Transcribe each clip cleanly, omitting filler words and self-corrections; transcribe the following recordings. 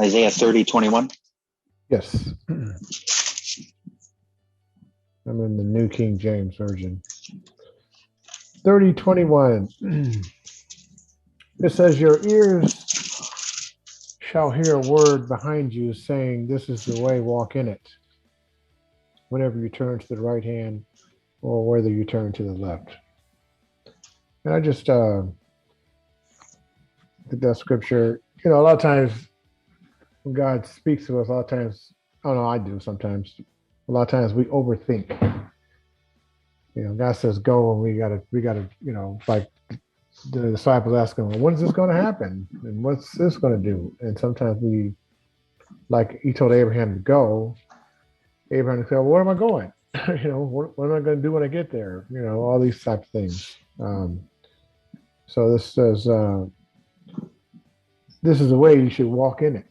Isaiah 30:21. Yes. I'm in the New King James Version. 30:21. It says, your ears shall hear a word behind you saying, this is the way, walk in it. Whenever you turn to the right hand or whether you turn to the left. And I just think that scripture, a lot of times when God speaks to us, a lot of times, I don't know, I do sometimes. A lot of times we overthink. God says go, and we gotta, like the disciples asking, well, when is this going to happen? And what's this going to do? And sometimes we, like he told Abraham to go, Abraham said, well, where am I going? What am I going to do when I get there? All these type of things. So this says, this is the way you should walk in it.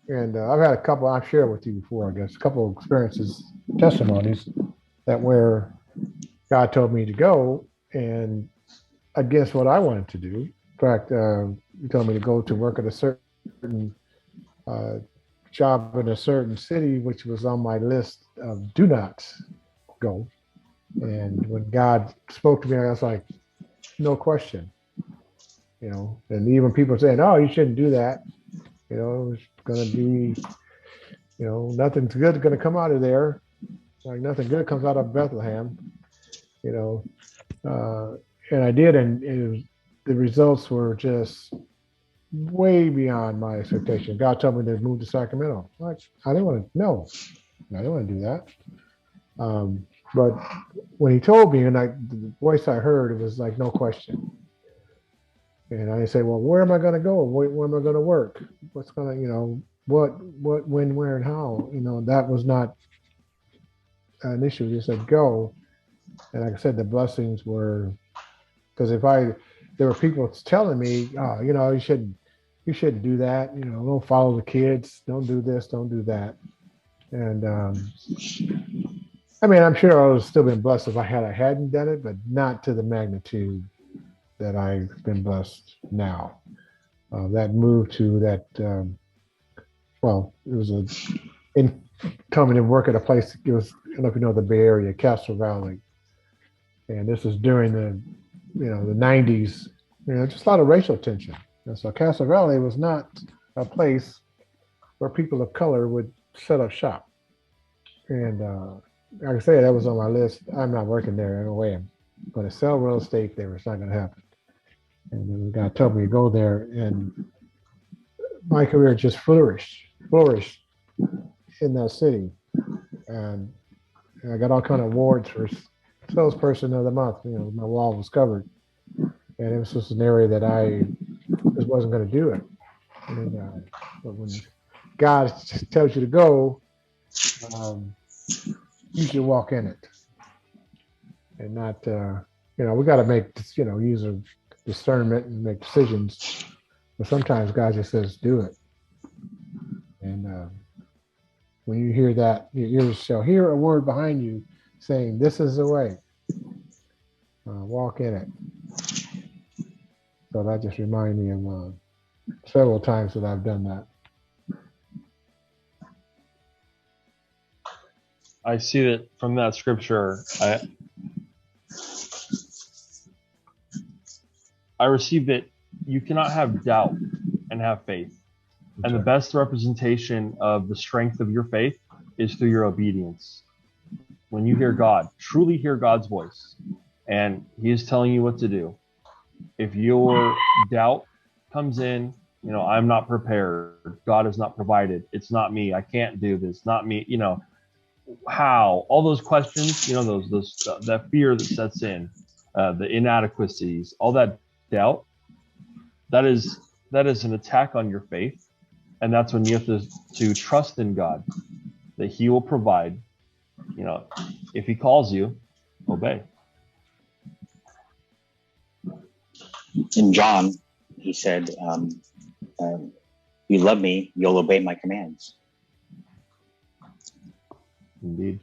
And I've had a couple I've shared with you before, I guess, a couple of experiences, testimonies that where God told me to go and against what I wanted to do. In fact, he told me to go to work at a certain job in a certain city, which was on my list of do not go. And when God spoke to me, I was like, no question. And even people saying, oh, you shouldn't do that. It's going to be, nothing's good going to come out of there. Like nothing good comes out of Bethlehem, and I did, and the results were just way beyond my expectation. God told me to move to Sacramento. Like, I didn't want to, no, I didn't want to do that. But when he told me, and the voice I heard, it was like, no question. And I say, well, where am I going to go? Where am I going to work? What's going to, what, when, where, and how? That was not an issue. They said go. And like I said, the blessings were, because there were people telling me, oh, you shouldn't do that. Don't follow the kids. Don't do this. Don't do that. And I'm sure I would have still been blessed if I hadn't done it, but not to the magnitude that I've been blessed now. That move to that, it was told me to work at a place, it was, I don't know if you know the Bay Area, Castro Valley. And this is during the 90s, just a lot of racial tension. And so Castro Valley was not a place where people of color would set up shop. And like I said, that was on my list. I'm not working there in a way. I'm going to sell real estate there. It's not going to happen. And then God told me to go there, and my career just flourished in that city. And I got all kind of awards for salesperson of the month. My wall was covered. And it was just an area that I just wasn't going to do it. And, but when God tells you to go, you should walk in it. And not, we got to make, use of discernment and make decisions. But sometimes God just says, do it. And when you hear that, your ears shall hear a word behind you saying, this is the way. Walk in it. So that just reminded me of several times that I've done that. I see that from that scripture. I received that you cannot have doubt and have faith. And the best representation of the strength of your faith is through your obedience. When you hear God, truly hear God's voice, and he is telling you what to do. If your doubt comes in, I'm not prepared. God has not provided. It's not me. I can't do this. Not me. How? All those questions, that fear that sets in, the inadequacies, all that doubt, that is an attack on your faith. And that's when you have to trust in God, that he will provide. If he calls you, obey. In John, he said, you love me, you'll obey my commands. Indeed.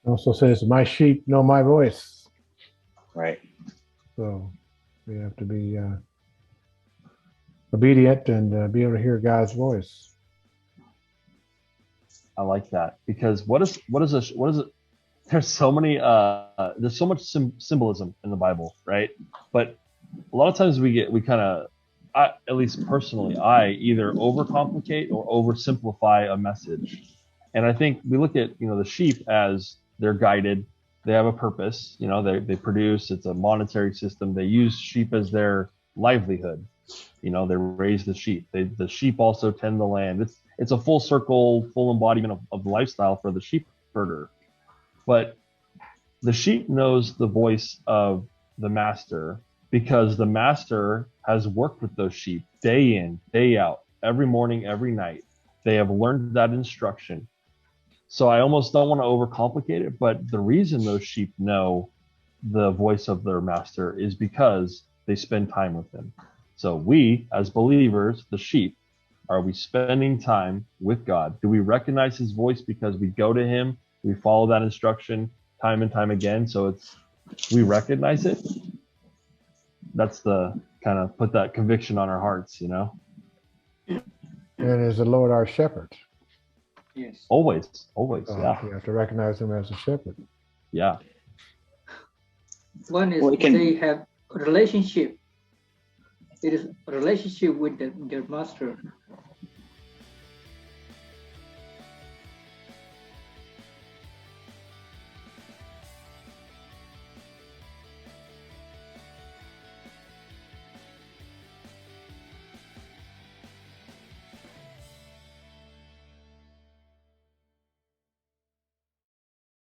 Also says, my sheep know my voice. Right. So we have to be obedient and be able to hear God's voice. I like that because what is it? There's so many there's so much symbolism in the Bible, right? But a lot of times we kind of, at least personally, I either overcomplicate or oversimplify a message. And I think we look at the sheep as they're guided, they have a purpose, they produce. It's a monetary system. They use sheep as their livelihood. They raise the sheep. The sheep also tend the land. It's a full circle, full embodiment of the lifestyle for the sheep herder. But the sheep knows the voice of the master because the master has worked with those sheep day in, day out, every morning, every night. They have learned that instruction. So I almost don't want to overcomplicate it, but the reason those sheep know the voice of their master is because they spend time with him. So we, as believers, the sheep, are we spending time with God? Do we recognize his voice because we go to him, we follow that instruction time and time again, so we recognize it? That's the kind of put that conviction on our hearts, And is the Lord our shepherd? Yes. Always, yeah. You have to recognize him as a shepherd. Yeah. One is they have a relationship. It is a relationship with their master.